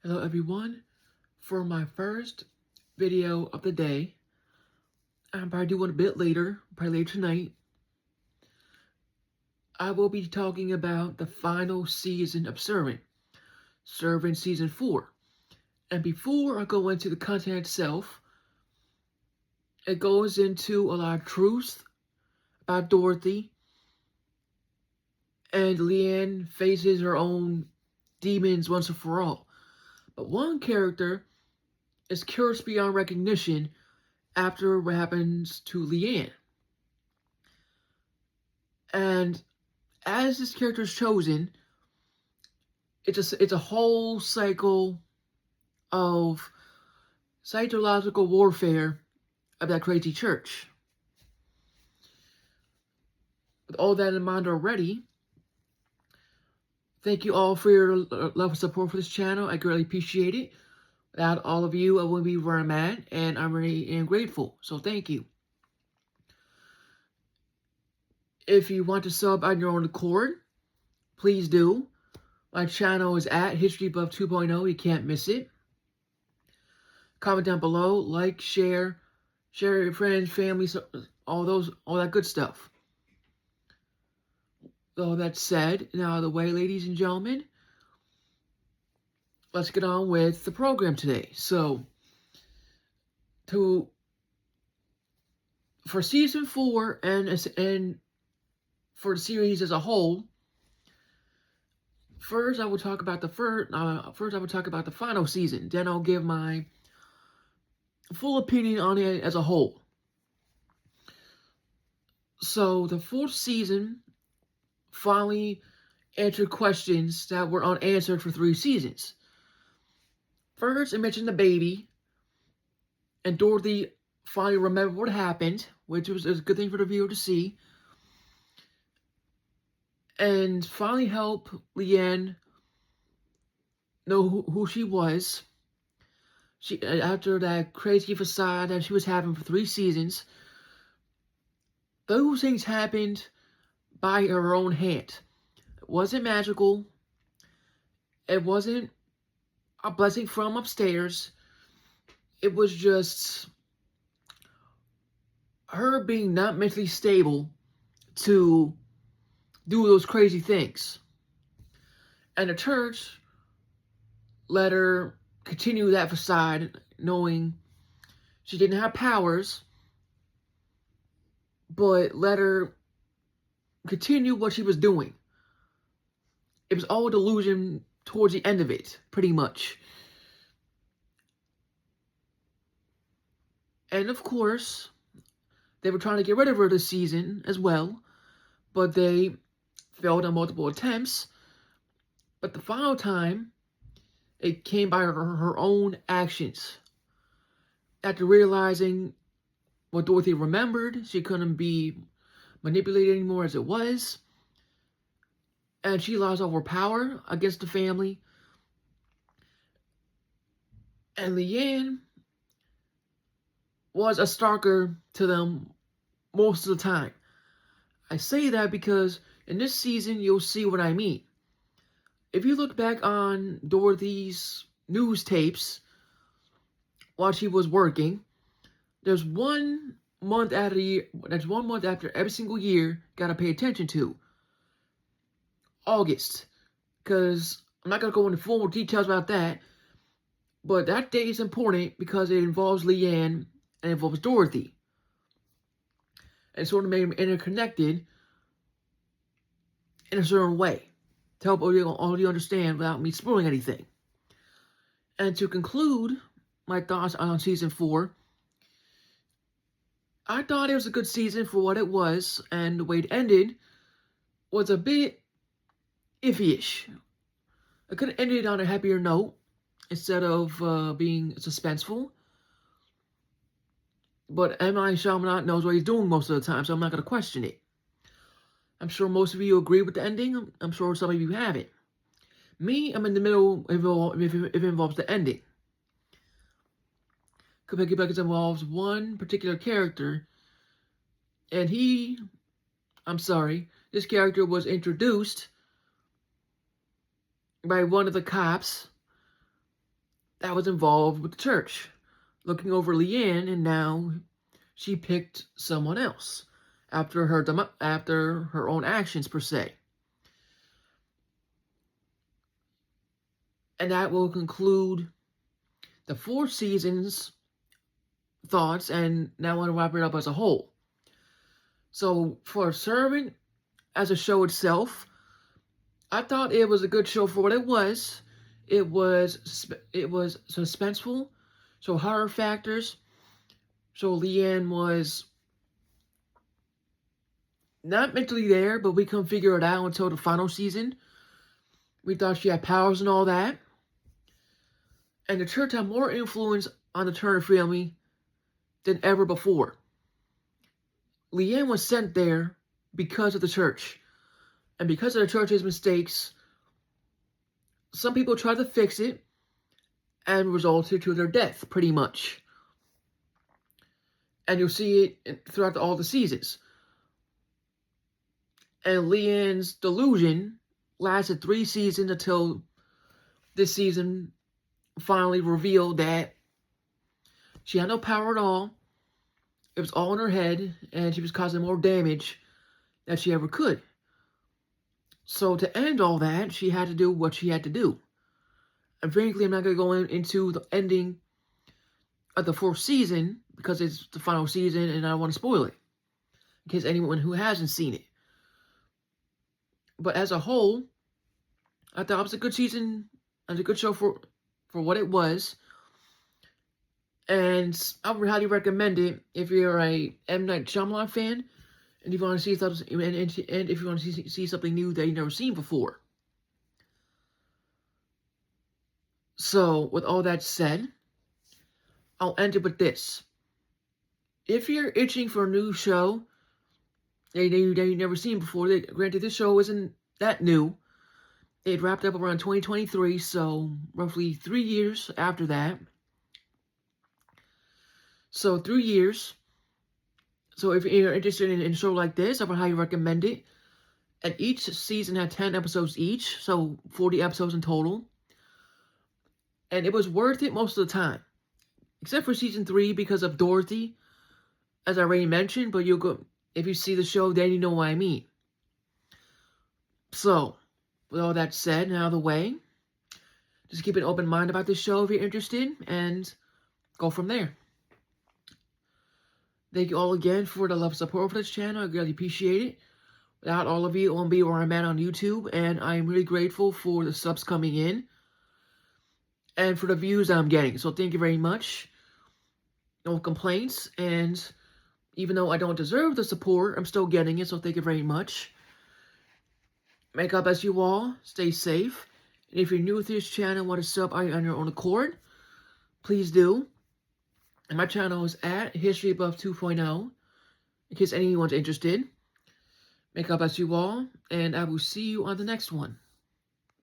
Hello everyone. For my first video of the day, I'm probably doing a bit later, probably later tonight, I will be talking about the final season of Servant Season 4. And before I go into the content itself, it goes into a lot of truth about Dorothy, and Leanne faces her own demons once and for all. But one character is cursed beyond recognition after what happens to Leanne. And as this character is chosen, it's a whole cycle of psychological warfare of that crazy church. With all that in mind already, thank you all for your love and support for this channel. I greatly appreciate it. Without all of you, I wouldn't be where I'm at, and I'm really grateful. So thank you. If you want to sub on your own accord, please do. My channel is at HistoryBuff 2.0. You can't miss it. Comment down below, like, share with your friends, family, all that good stuff. All that said, now out of the way, ladies and gentlemen, let's get on with the program today. So, for season 4 and for the series as a whole, first I will talk about the final season. Then I'll give my full opinion on it as a whole. So the 4th season finally answered questions that were unanswered for 3 seasons. First, I mentioned the baby, and Dorothy finally remembered what happened, which was a good thing for the viewer to see, and finally help Leanne know who she was. After that crazy facade that she was having for 3 seasons, those things happened by her own hand. It wasn't magical. It wasn't a blessing from upstairs. It was just her being not mentally stable to do those crazy things. And the church let her continue that facade, knowing she didn't have powers, but let her continue what she was doing. It was all delusion towards the end of it, pretty much. And of course, they were trying to get rid of her this season as well, but they failed on multiple attempts. But the final time, it came by her own actions. After realizing what Dorothy remembered, she couldn't be manipulated anymore as it was, and she lost all her power against the family. And Leanne was a stalker to them most of the time. I say that because in this season, you'll see what I mean. If you look back on Dorothy's news tapes while she was working, there's 1 month out of the year, there's 1 month after every single year gotta pay attention to. August. Because I'm not gonna go into full details about that, but that date is important because it involves Leanne and involves Dorothy. And sort of made them interconnected in a certain way to help all you understand without me spoiling anything. And to conclude my thoughts on season 4, I thought it was a good season for what it was, and the way it ended was a bit iffy-ish. I could have ended on a happier note instead of being suspenseful. But M. Night Shyamalan knows what he's doing most of the time, so I'm not going to question it. I'm sure most of you agree with the ending. I'm sure some of you haven't. Me, I'm in the middle if it involves the ending. Because it involves one particular character, and this character was introduced by one of the cops that was involved with the church, looking over Leanne, and now she picked someone else after her own actions per se. And that will conclude the 4 seasons thoughts, and now I want to wrap it up as a whole. So for Servant as a show itself, I thought it was a good show for what it was. It was suspenseful, so horror factors. So Leanne was not mentally there, but we couldn't figure it out until the final season. We thought she had powers and all that. And the church had more influence on the Turner family than ever before. Leanne was sent there because of the church. And because of the church's mistakes, some people tried to fix it and resulted to their death, pretty much. And you'll see it throughout all the seasons. And Leanne's delusion lasted 3 seasons until this season finally revealed that she had no power at all. It was all in her head, and she was causing more damage than she ever could. So to end all that, she had to do what she had to do. And frankly, I'm not going to go into the ending of the 4th season because it's the final season and I don't want to spoil it in case anyone who hasn't seen it. But as a whole, I thought it was a good season and a good show for what it was. And I would highly recommend it if you're a M. Night Shyamalan fan and if you want to see something, and if you want to see something new that you've never seen before. So, with all that said, I'll end it with this. If you're itching for a new show that you've never seen before, granted this show isn't that new. It wrapped up around 2023, so roughly 3 years after that. So 3 years. So if you're interested in a show like this, I would highly recommend it. And each season had 10 episodes each, so 40 episodes in total. And it was worth it most of the time. Except for season 3 because of Dorothy, as I already mentioned, but you'll go if you see the show, then you know what I mean. So, with all that said and out of the way, just keep an open mind about this show if you're interested, and go from there. Thank you all again for the love and support for this channel. I really appreciate it. Without all of you, it won't be where I'm at on YouTube, and I'm really grateful for the subs coming in and for the views I'm getting. So thank you very much. No complaints, and even though I don't deserve the support, I'm still getting it, so thank you very much. Make God bless you all. Stay safe. And if you're new to this channel and want to sub on your own accord, please do. And my channel is at History Above 2.0, in case anyone's interested. May God bless you all, and I will see you on the next one.